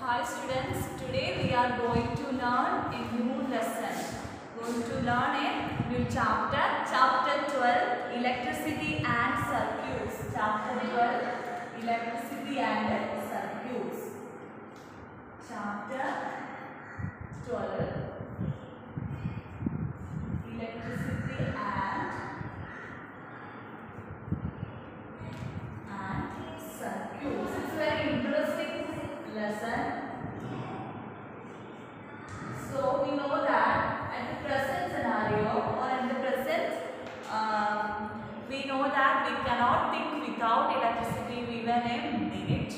Hi students, today we are going to learn a new lesson. Going to learn a new chapter, chapter 12, electricity and circuits. Chapter 12, electricity and circuits. Chapter 12, electricity and circuits. It's a very interesting lesson. So we know that at the present scenario or at the present, we know that we cannot think without electricity even a minute.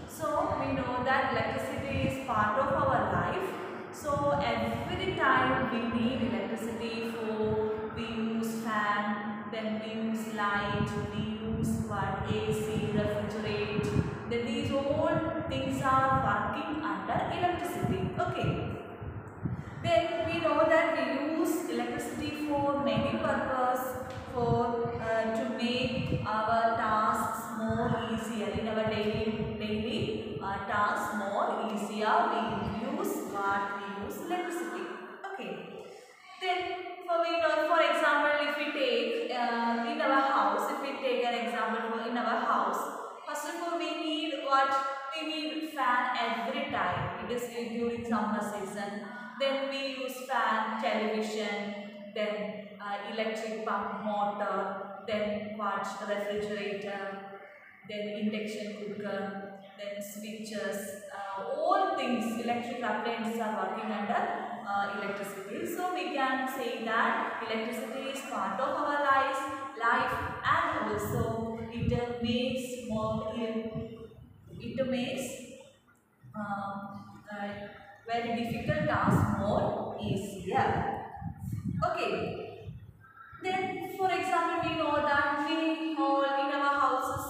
So we know that electricity is part of our life. So every time we need electricity for, we use fan, then we use light, we use what, AC, refrigerate. Then these all things are working under electricity. Okay. Then we know that we use electricity for many purposes, for to make our tasks more easier in our daily tasks more easier. We use electricity. Okay. Then for example, if we take in our house, if we take an example in our house, first of all we need what? We need fan every time. It is during summer season. Then we use fan, television, then electric pump, motor, then what? Refrigerator, then induction cooker, then switches. All things, electric appliances are working under electricity. So we can say that electricity is part of our life, and also it makes very difficult tasks more easier. Okay. Then, for example, we know that we all in our houses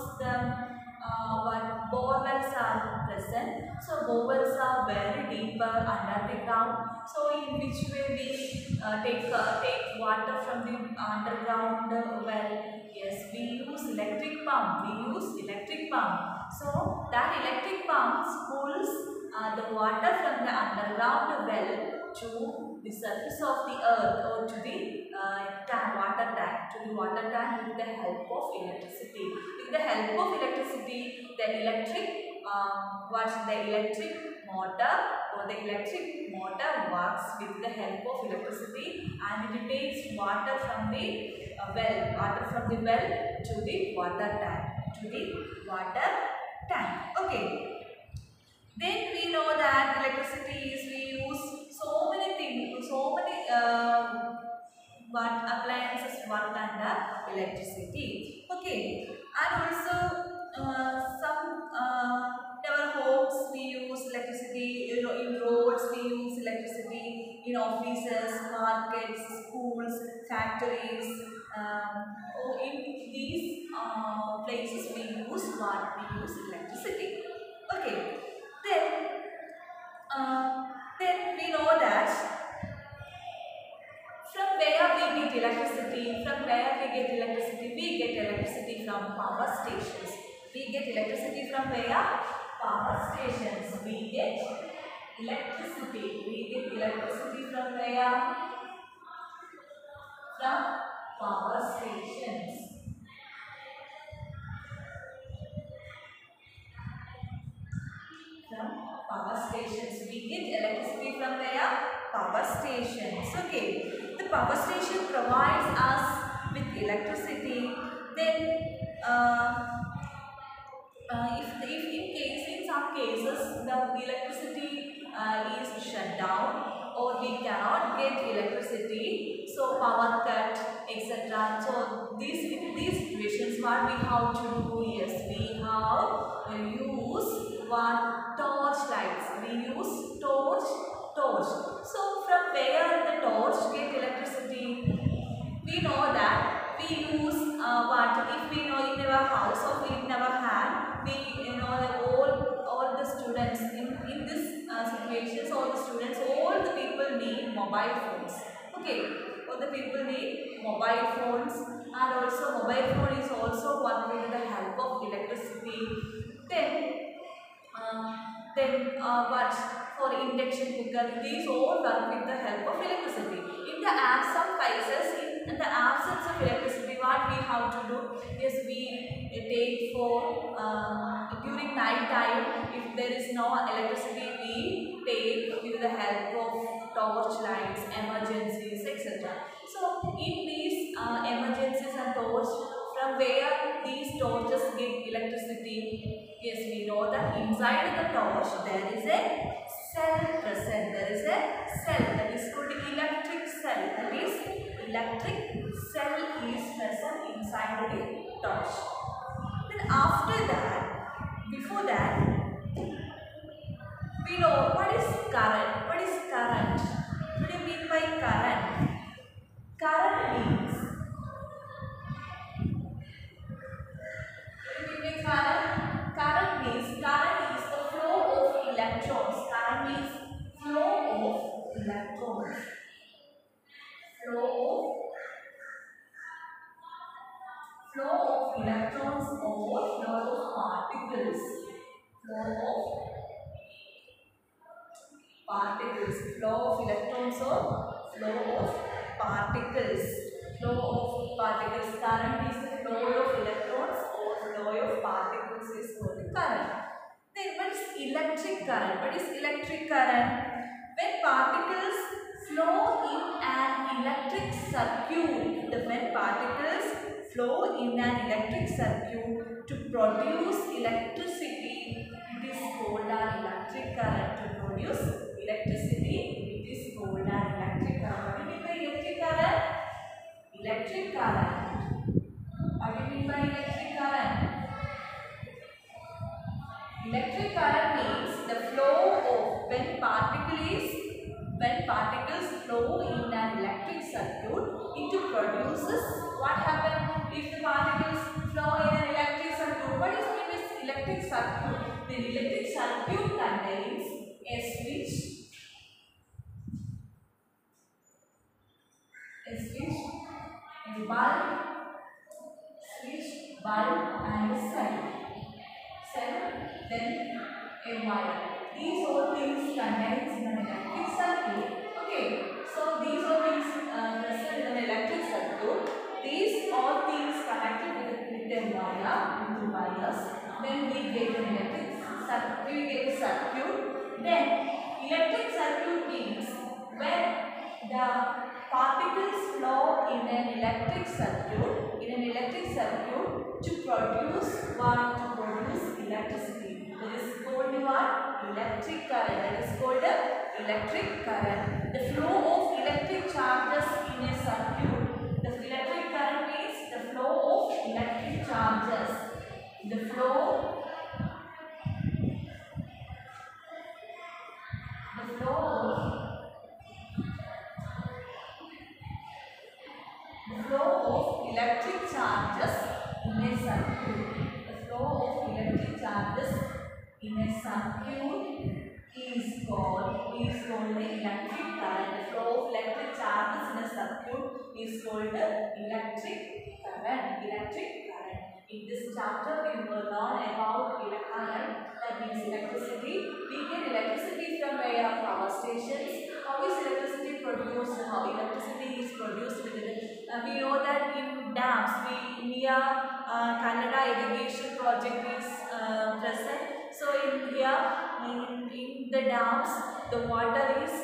what borewells are present. So borewells are very deeper under the ground. So in which way we take water from the underground well? Yes, we use electric pump. So that electric pump pulls the water from the underground well to the surface of the earth or to the water tank with the help of electricity. With the help of electricity, the electric motor works with the help of electricity, and it takes water from the well to the water tank. Okay. Then we know that electricity is, we use so many things, appliances work under electricity. Okay, and also in our homes we use electricity. In roads we use electricity. In offices, markets, schools, factories. Or in these places we use electricity. Okay. Then we know that from where we get electricity. We get electricity from power stations. We get electricity from where? Power stations. We get electricity from where? From power stations. We get electricity from where? Power stations. Okay. The power station provides us with electricity. Then, if in some cases the electricity is shut down or we cannot get electricity, so power cut, etc. So in these situations, what we have to do? Yes, we have to use torch lights. We use torch. So from where the torch get electricity? We know that we use if we know in our house or in our hand, we all the students in this situations, all the people need mobile phones. Okay, all the people need mobile phones, and also mobile phone is also working with the help of electricity. Then Then what for induction cooker, these all work with the help of electricity. In the some cases, in the absence of electricity, what we have to do is we take for during night time, if there is no electricity, we take with the help of torch lights, emergencies, etc. So in these emergencies and torch, from where these torches get electricity? Yes, we know that inside the torch there is a cell present. There is a cell that is called electric cell. That is electric cell is present inside the torch. Then after that, before that, we know what is current. What is current? What do you mean by current? Current means, what do you mean by current? Current means, current is the flow of electrons. Current means flow of electrons. Flow of electrons or flow of particles. Flow of particles. Flow of electrons or flow of particles. Flow of particles. Current is the flow of electrons or flow of particles is called current. Then what is electric current? What is electric current? When particles flow in an electric circuit, when particles flow in an electric circuit to produce electricity, it is called an electric current. To produce electricity, it is called an electric current. What do you mean by electric current? Electric current. What do you mean by electric current? Electric current means the flow of when particles flow in an electric circuit, it produces what happens if the particles flow in an electric circuit. What is mean is electric circuit? The electric circuit contains a switch, a bulb, and a cell, then a wire. These all things contains in an electric circuit. Okay, so these all things present in an electric circuit. These all things connected with a wire, with wires. Then we get an electric circuit. We get a circuit. Then electric circuit means when the particles flow in an electric circuit. To produce what? To produce electricity. That is called what? Electric current. That is called electric current. The flow of electric charges in a circuit. The electric current means the flow of electric charges. The flow of electric charges in a circuit. The flow of electric charges in a circuit is called the electric current. The flow of electric charges in a circuit is called the electric current. In this chapter, we will learn about current. That means electricity. We get electricity from where? Power stations. How is electricity produced? How electricity is produced within it? We know that in dams, near Canada irrigation project is present. So in here, in the dams, the water is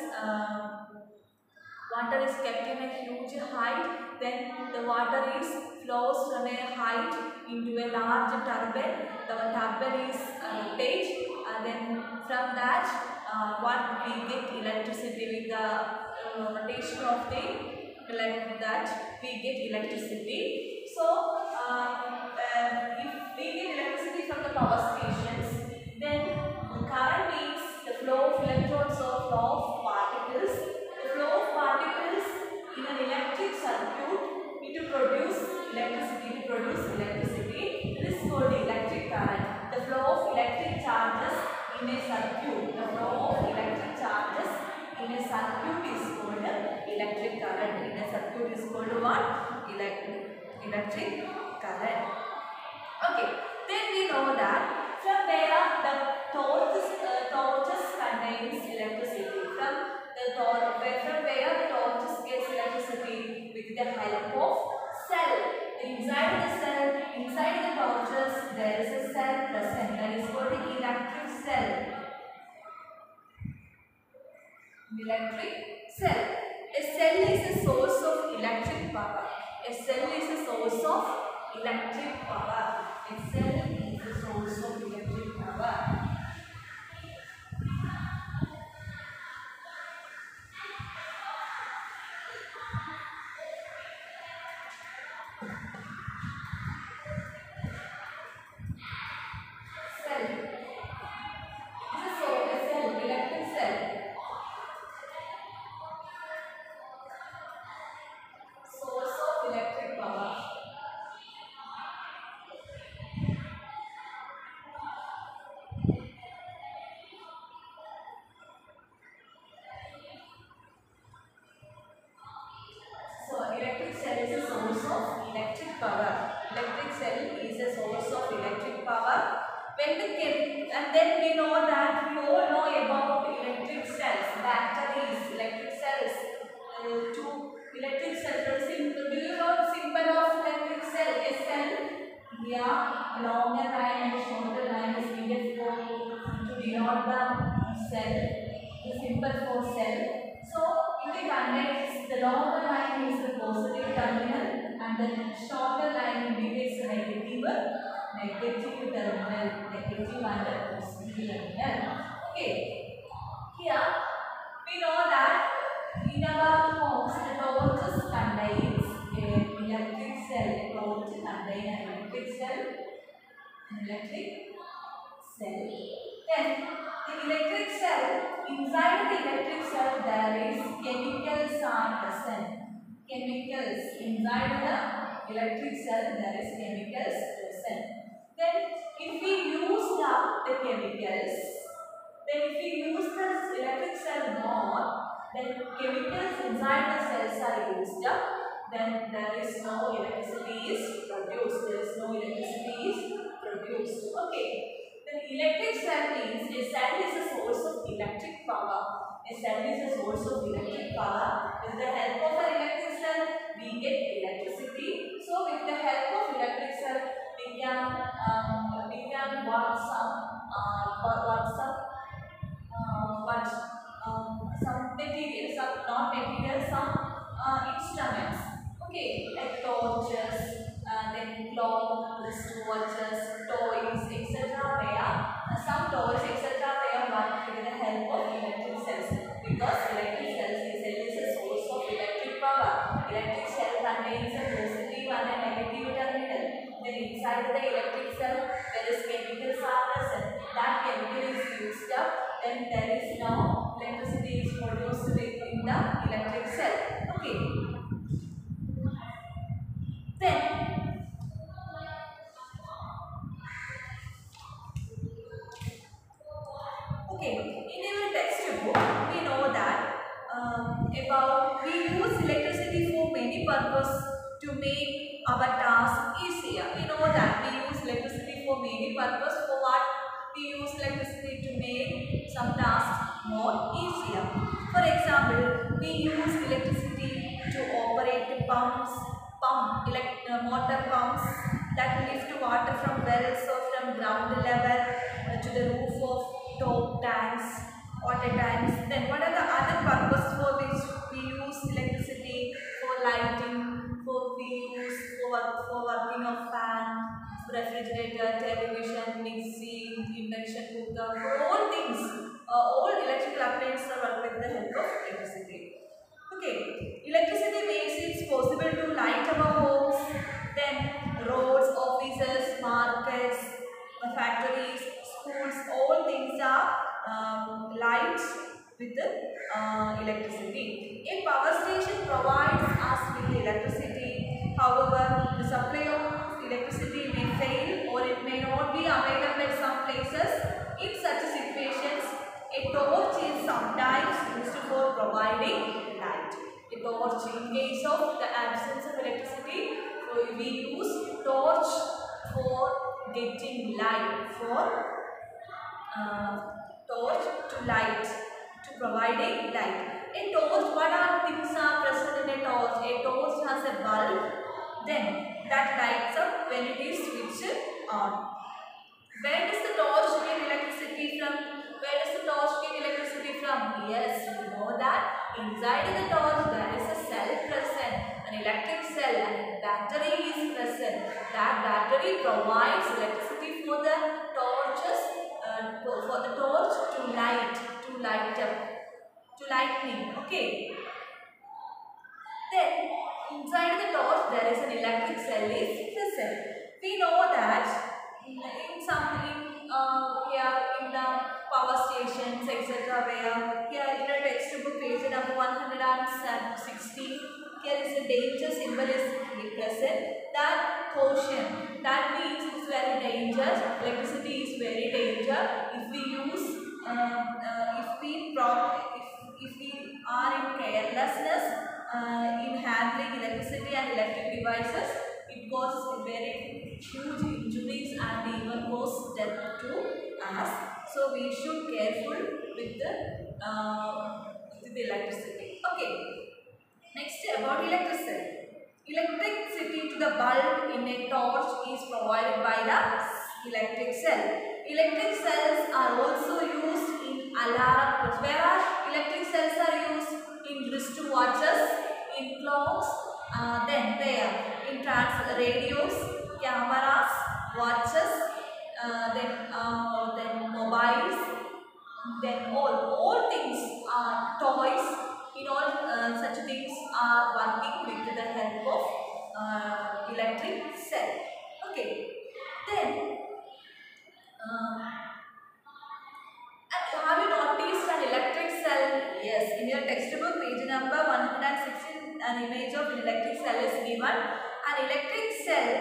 kept in a huge height. Then the water flows from a height into a large turbine. The turbine is rotate, and then from that, what we get electricity with the rotation of the like that we get electricity. So if we get electricity from the power stations, then the current means the flow of electrons or flow of particles. The flow of particles in an electric circuit to produce electricity. This is called electric current. The flow of electric charges in a circuit. The flow of electric charges in a circuit is called electric current. In a circuit is called what? Electric current. Okay. Then we know that from where the torch Electric cell. A cell is a source of electric power. A cell is a source of electric power. A cell is a source of electric power. Electric cell is a source of electric power. Electric cell is a source of electric power. And then we know that we all know about electric cells, batteries, electric cells. Two electric cells. Do you know the symbol of electric cell? A cell. Yeah, a longer line and a shorter line is needed to denote the cell. The symbol for cell. So it contains the longer line is the positive terminal and the shorter line indicates the negative terminal, negative and the positive terminal. Okay. Here we know that in our homes the torches contains an electric cell. Torch contains an electric cell. Then the electric cell, inside the electric cell there is chemicals are present. Chemicals inside the electric cell there is chemicals present. Then if we use the chemicals, then if we use the electric cell more, then chemicals inside the cells are used up. Then there is no electricity is produced. There is no electricity is produced. Okay. Then electric cell means a cell is a source of electric power. A cell is a source of electric power. With the help of an electric cell, we get electricity. So with the help of electric cell, we can work some materials, some not materials, some instruments. Okay, like torches, then clock, wristwatches, toys, etc. Some toys, etc. They are worked with the help of electric cells because electric cells is a source of electric power. Electric cell contains a positive and a negative terminal. Then inside the electric cell there is chemicals are present. That chemical is used up. Then there is no electricity is produced within the electric cell. Okay. Then in our textbook we know that we use electricity for many purposes to make our task easier. We know that we use electricity for many purposes. For what? We use electricity to make some tasks more easier. For example, we use electricity to operate motor pumps that lift water from wells or from ground level to the roof of top tanks, water tanks. Then what are the other purposes for which we use electricity? For lighting, for working of fan, refrigerator, television, mixie, induction cooker, for all things. All electrical appliances are worked with the help of electricity. Okay, electricity makes it possible to light our homes, then roads, offices, markets, factories, schools, all things are light with the electricity. A power station provides us with electricity. However, the supply of electricity may fail or it may not be available at some places. In such situations, a torch is sometimes used for providing light. A torch, in case of the absence of electricity, we use torch for getting light, for torch to light, to providing light. A torch, what are things are present in a torch? A torch has a bulb, then that lights up when it is switched on. Where does the torch get electricity from? Where does the torch get electricity from? Yes, we know that inside the torch there is a cell present, an electric cell, and battery is present. That battery provides electricity for the torches, for the torch to light up, to lightning. Okay. Then inside the torch there is an electric cell is present. We know that in some here in the power stations etc. where here in the textbook page number 160 here is a danger symbol is present. That caution, that means it's very dangerous. Electricity is very dangerous. If we use if we are in carelessness in handling electricity and electric devices, it causes very huge injuries and even cause death to us. So we should careful with the electricity. Okay. Next about electricity. Electricity to the bulb in a torch is provided by the electric cell. Electric cells are also used in alarm. Where electric cells are used in wristwatches, in clocks, then there in radios, cameras, watches, then mobiles, then all things are toys. In all such things are working with the help of electric cell. Okay. Then have you noticed an electric cell? Yes, in your textbook page number 116 an image of an electric cell is given. An electric cell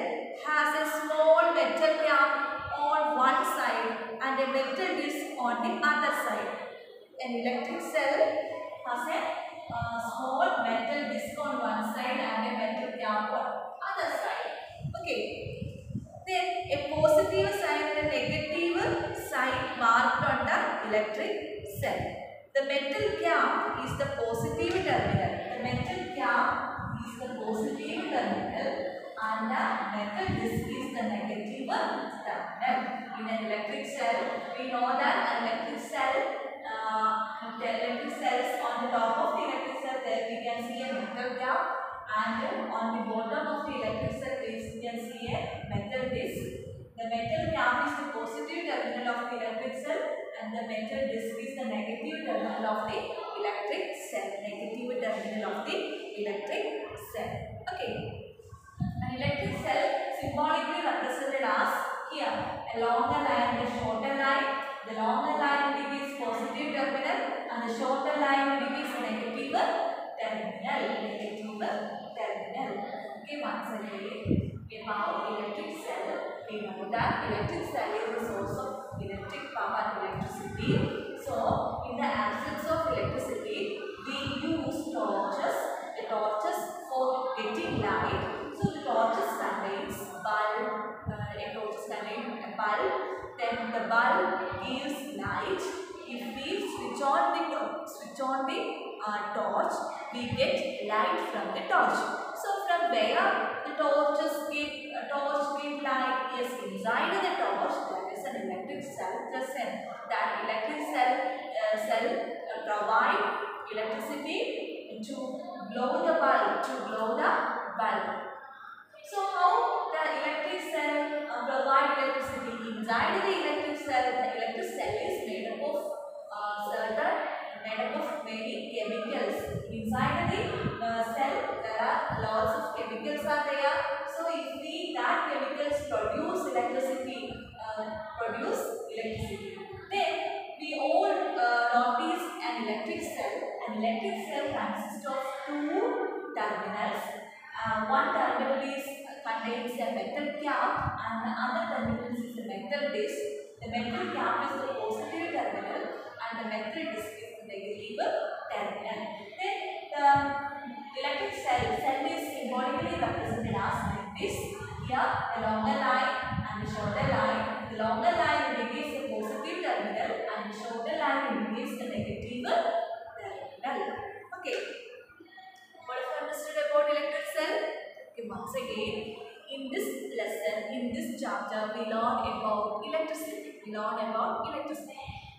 has a small metal cap on one side and a metal disc on the other side. An electric cell has a small metal disc on one side and a metal cap on other side. Okay. Then a positive sign and a negative sign marked on the electric cell. The metal cap is the positive terminal. The metal cap is the positive terminal and the metal disc is the negative terminal. In an electric cell, we know that an electric cell, the electric cells on the top of the electric cell there we can see a metal cap, and on the bottom of the electric cell we can see a metal disc. The metal cap is the positive terminal of the electric cell and the metal disc is the negative terminal of the electric cell. Negative terminal of the electric cell. Okay. An electric cell symbolically represented as here a longer line and a shorter line. The longer line indicates positive terminal and the shorter line indicates negative terminal. Okay, once again about electric cell. We know that electric cell is the source of electric power and electricity. So, in the absence of electricity, we use torches. The torches for getting light. So, the torches contains bulb. A bulb. Then the bulb gives light. If we switch on the torch, we get light from the torch. So, from where the torch give light? Yes, inside the torch there is an electric cell present. That electric cell provide electricity to blow the bulb. So how the electric cell provide electricity? Inside the electric cell is made up of many chemicals. Inside the cell there are lots of chemicals are there. So if that chemicals produce electricity, then we all notice an electric cell. An electric cell consists of two terminals. One terminal contains a metal cap and the other terminal is a metal disc. The metal cap is the positive terminal and the metal disc is the negative terminal. Then the electric cell is symbolically represented as like this. Here the longer line and the shorter line. The longer line indicates the positive terminal and the shorter line indicates the negative terminal. Okay. What have you understood about electric cell? Okay, once again, in this lesson, in this chapter, we learn about electricity.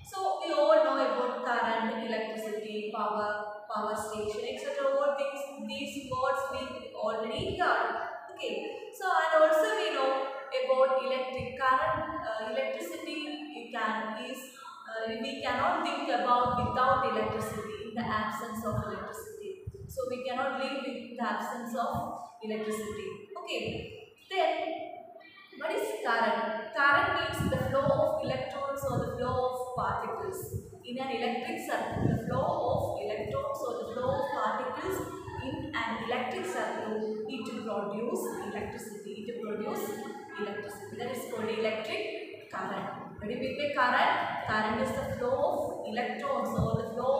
So we all know about current, electricity, power station, etc. All these words we already heard. Okay. So and also we know about electric current. Electricity we cannot think about without electricity, in the absence of electricity. So we cannot live with the absence of electricity. Okay. Then what is current? Current means the flow of electrons or the flow of particles. In an electric circuit, the flow of electrons or the flow of particles in an electric circuit, it produce electricity. It produce electricity. That is called electric current. What do you mean by current? Current is the flow of electrons or the flow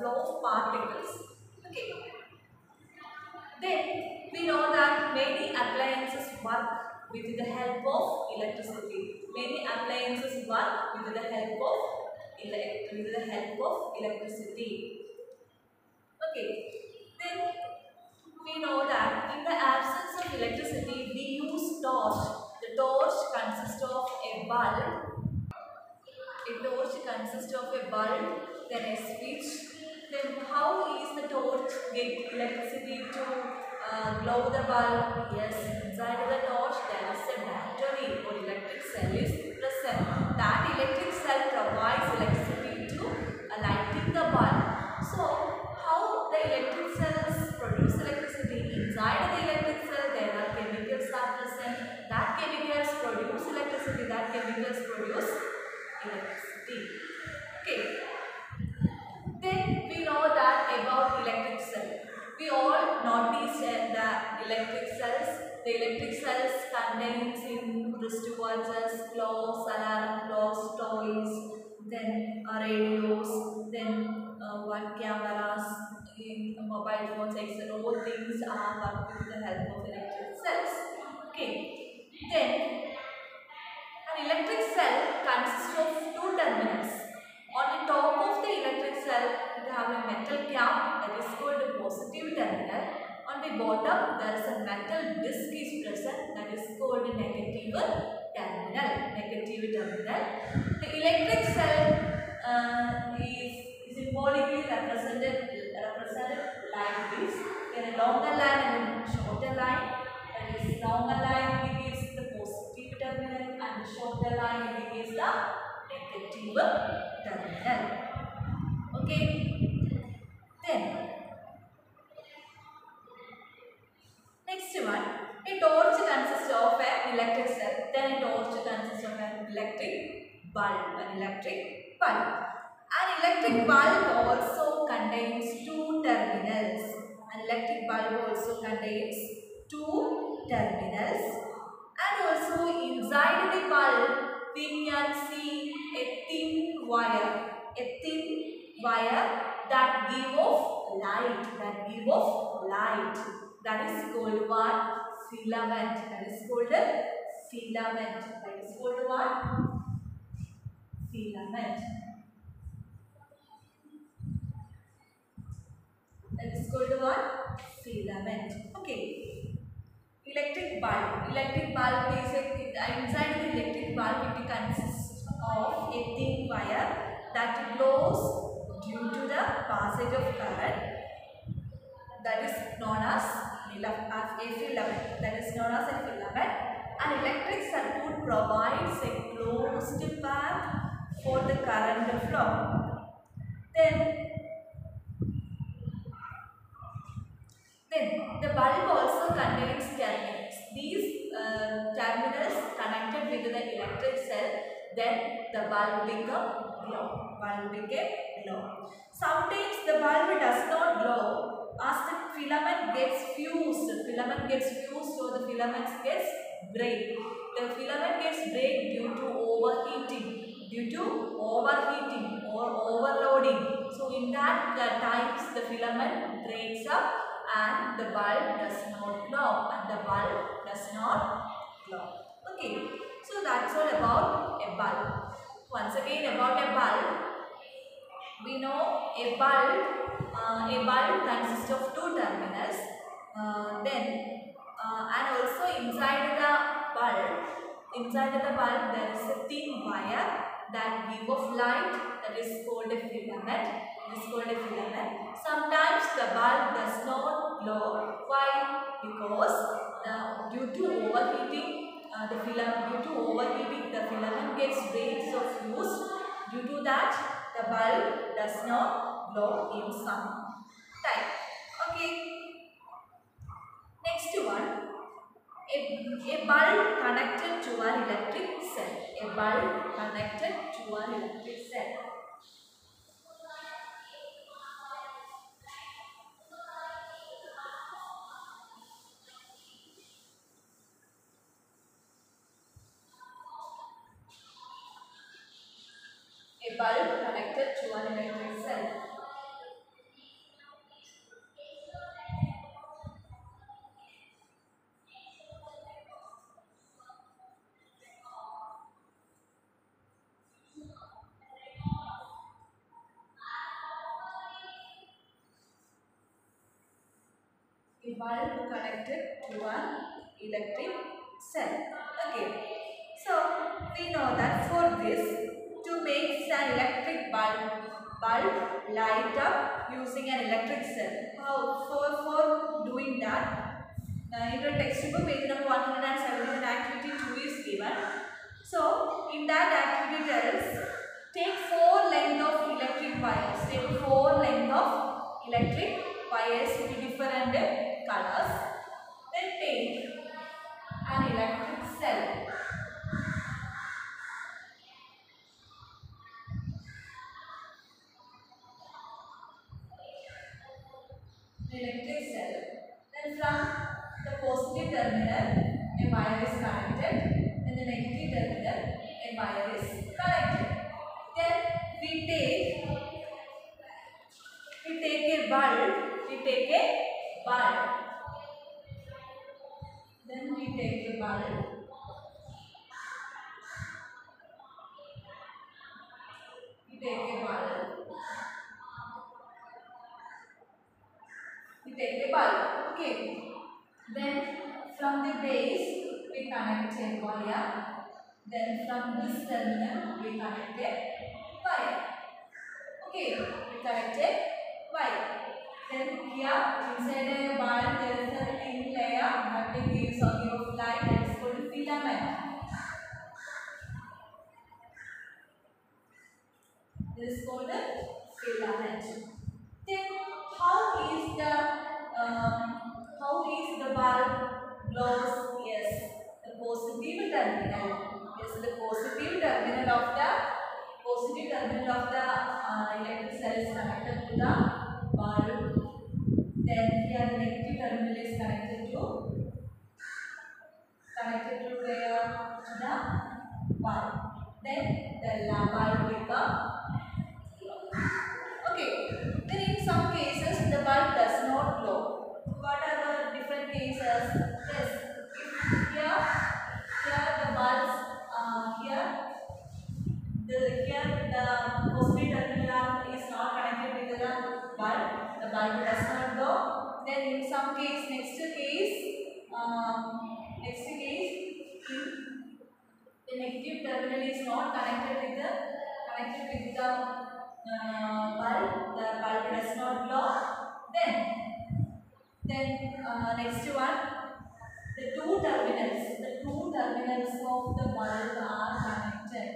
of particles. Okay. Then we know that many appliances work with the help of electricity. Many appliances work with the help of electricity. Okay. Then we know that in the absence of electricity, we use torch. The torch consists of a bulb. A torch consists of a bulb, then a switch. Then how is the torch get electricity to glow the bulb? Yes, inside the torch there is a battery or electric cell is present. That electric cell provides electricity to lighting the bulb. So how the electric cells produce electricity? Inside the electric cell there are chemicals are present. That chemicals produce electricity. That chemicals produce electricity. Okay. Then we know that about electric cell. We all noticed the electric cells. The electric cells contains in wristwatches, clocks, alarm clocks, toys, then radios, then cameras, in mobile phones, etc. All things are worked with the help of electric cells. Okay. Then an electric cell consists of two terminals. On the top of the electric cell, we have a metal cap that is called a positive terminal. On the bottom, there is a metal disc is present that is called a negative terminal. The electric cell is symbolically represented like this. There is a longer line and a shorter line. That is longer line indicates the positive terminal and the shorter line indicates the negative terminal. Okay. Then next one, a torch consists of an electric cell. Then a torch consists of an electric bulb. An electric bulb also contains two terminals. An electric bulb also contains two terminals. And also inside the bulb we can see a thin wire. That give off light. That is called what? Filament. That is called what? Filament. That is called what? Filament. Okay. Electric bulb. Electric bulb is inside the electric bulb it consists of a thin wire that glows due to the passage of current. That is known as a filament. An electric circuit provides a closed path for the current to flow. Then the bulb also contains terminals. These terminals connected with the electric cell, then the bulb become glow. Sometimes the bulb does not glow as the filament gets fused. Or the filament gets break. The filament gets break due to overheating or overloading. So in that times the filament breaks up and the bulb does not glow. Okay, so that's all about a bulb. Once again about a bulb, we know a bulb consists of two terminals. And also inside the bulb there is a thin wire that give off light, that is called a filament. It is called a filament. Sometimes the bulb does not glow. Why? Because due to overheating, the filament gets rays of fuse. Due to that, the bulb does not glow in some time. Okay. Next one. A bulb connected to an electric cell. A bulb connected to an electric cell. A bulb connected to an electric cell. A bulb connected to an electric cell. Okay. So we know that for this, to make an electric bulb light up using an electric cell. How for doing that? In your textbook page number 171 activity 2 is given. So in that activity tells take 4 length of electric wires. Take 4 length of electric wires with different colors. Then take an electric cell. Electric cell. Then from the positive terminal a wire is connected, and the negative terminal a wire is connected. Then we take a bulb. Then we take a bulb. We take a bulb. Okay. Then from the base we connect a wire. Then from this terminal we connect a wire. Okay, we connect a wire. Then here inside a bulb there is a thin layer that gives a give of light, that is called filament. This is called a filament. Then how is the bulb glows? Yes, the positive terminal. Yes, the positive terminal of the electric cell is connected to the bulb. Then here the negative terminal is connected to where? To the bulb. Then the bulb become. Okay. Then in some cases the bulb does not glow. What are the different cases? Yes. Here the bulbs here the positive terminal is not connected with the bulb. The bulb does not glow. Then in some case, next case, the negative terminal is not connected with the bulb. The bulb does not glow. Then next one, the two terminals of the bulb are connected.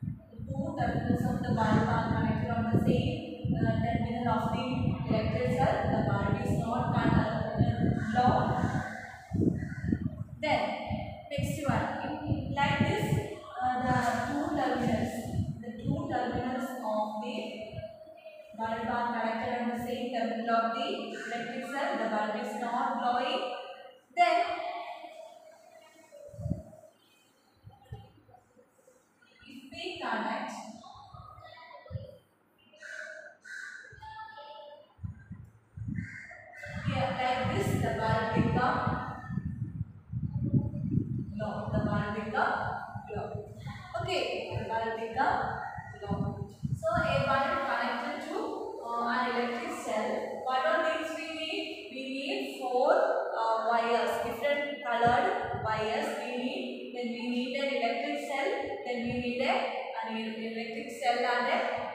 The two terminals of the bulb are connected on the same terminal of the electric cell. The bulb is not glow. Then next one, like this, the two terminals of the bulb are connected on the same terminal of the electric cell. The bulb is not glowing. Then if we connect here like this, the bulb become glow. The bulb become glow. Okay, the bulb become glow. So a bulb connected to an electric cell. What are things we need? We need 4 wires, different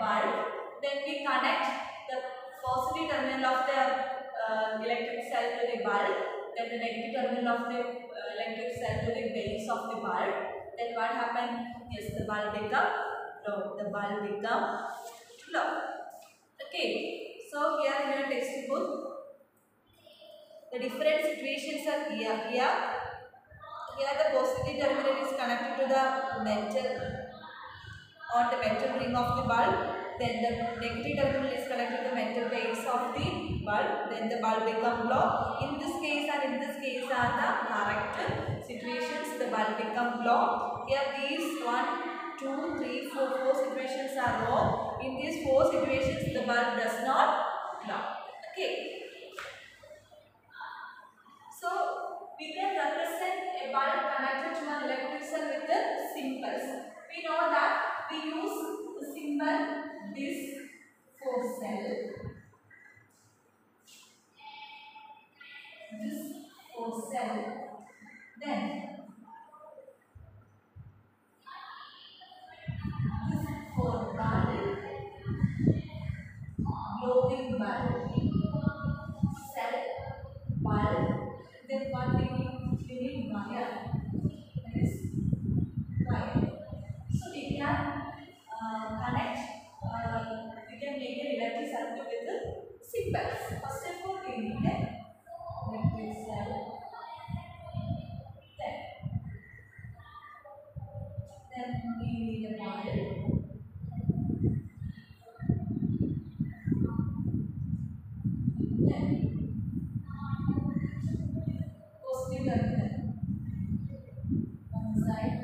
bulb. Then we connect the positive terminal of the electric cell to the bulb. Then the negative terminal of the electric cell to the base of the bulb. Then what happened? Yes, the bulb become low. The bulb become low. Okay. So here in your textbook, the different situations are here. Here the positive terminal is connected to the metal on the metal ring of the bulb. Then the negative terminal is connected to the metal base of the bulb. Then the bulb become low. In this case and in this case are the correct situations. The bulb become low. Here these 1, 2, 3, 4 situations are wrong. In these 4 situations the bulb does not glow. Okay. So we can represent a bulb connected to an electric cell with the symbols. We know that we use the symbol this for cell, this for cell, then this for bulb, glowing bulb, cell, bulb. Then what we need wire. That is wire. So we can connect. We can make an electric circuit with the symbols. First of all, we need an electric cell. Then we need a bulb. Then positive terminal. One side,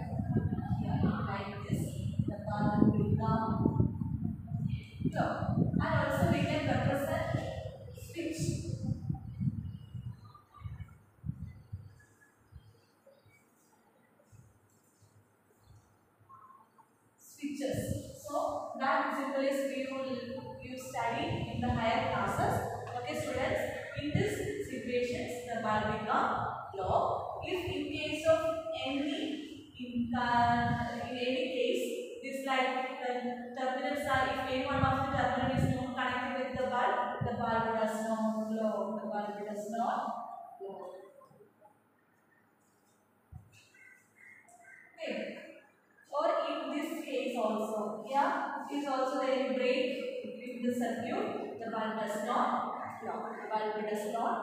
here like this. The bulb will come low. And also we can represent switch. Switches. So that symbol is we will study in the higher classes. Okay, students. In this situations, the bulb become low. If in case of any case, this like the terminals are, if any one of the terminal is not connected with the bulb does not glow. The bulb does not glow. Okay. Or in this case also, yeah, is also there a break in the circuit. The bulb does not glow. The bulb does not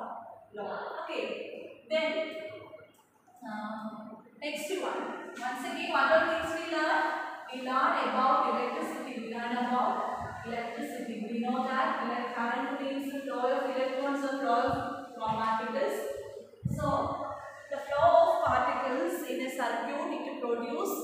glow. Okay. Then next one. Once again, what are things we learn? We learn about electricity. We know that current means the flow of electrons or flow of particles. So the flow of particles in a circuit, it produce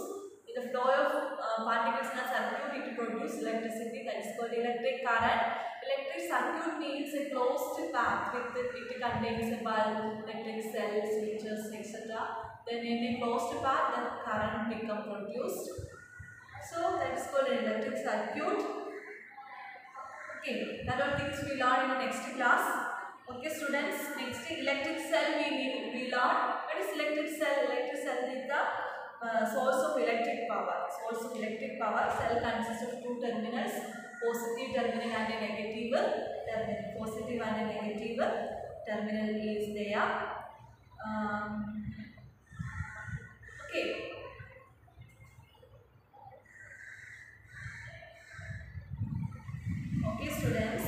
the flow of particles in a circuit, it produce electricity. That is called electric current. Electric circuit means a closed path with it contains a bulb, electric cells, switches, etc. Then in a closed path, the current become produced. So that is called an electric circuit. Okay, that are things we learn in the next class. Okay, students. Next, electric cell we learn. What is electric cell? Electric cell is the source of electric power. Source of electric power. Cell consists of 2 terminals, positive terminal and a negative terminal. Positive and a negative terminal is there. Okay. Okay, students.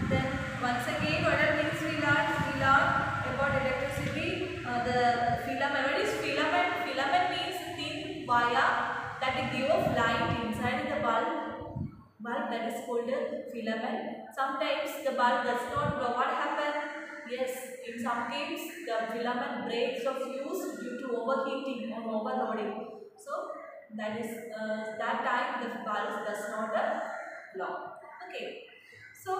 Then once again, what are things we learn? We learn about electricity. The filament. What is filament? Filament means thin wire that give off light inside the bulb. That is called a filament. Sometimes the bulb does not glow. What happens? Yes, in some cases the filament breaks or fuse due to overheating or overloading. So that is that time the bulb does not glow. Okay. So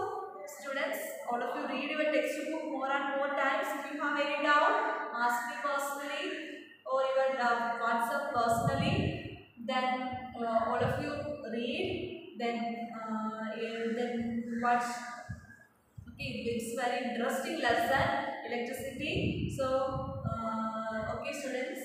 students, all of you read your textbook more and more times. If you have any doubt, ask me personally or even WhatsApp personally. Then all of you read. Then watch. Okay, it's very interesting lesson, electricity. So okay, students.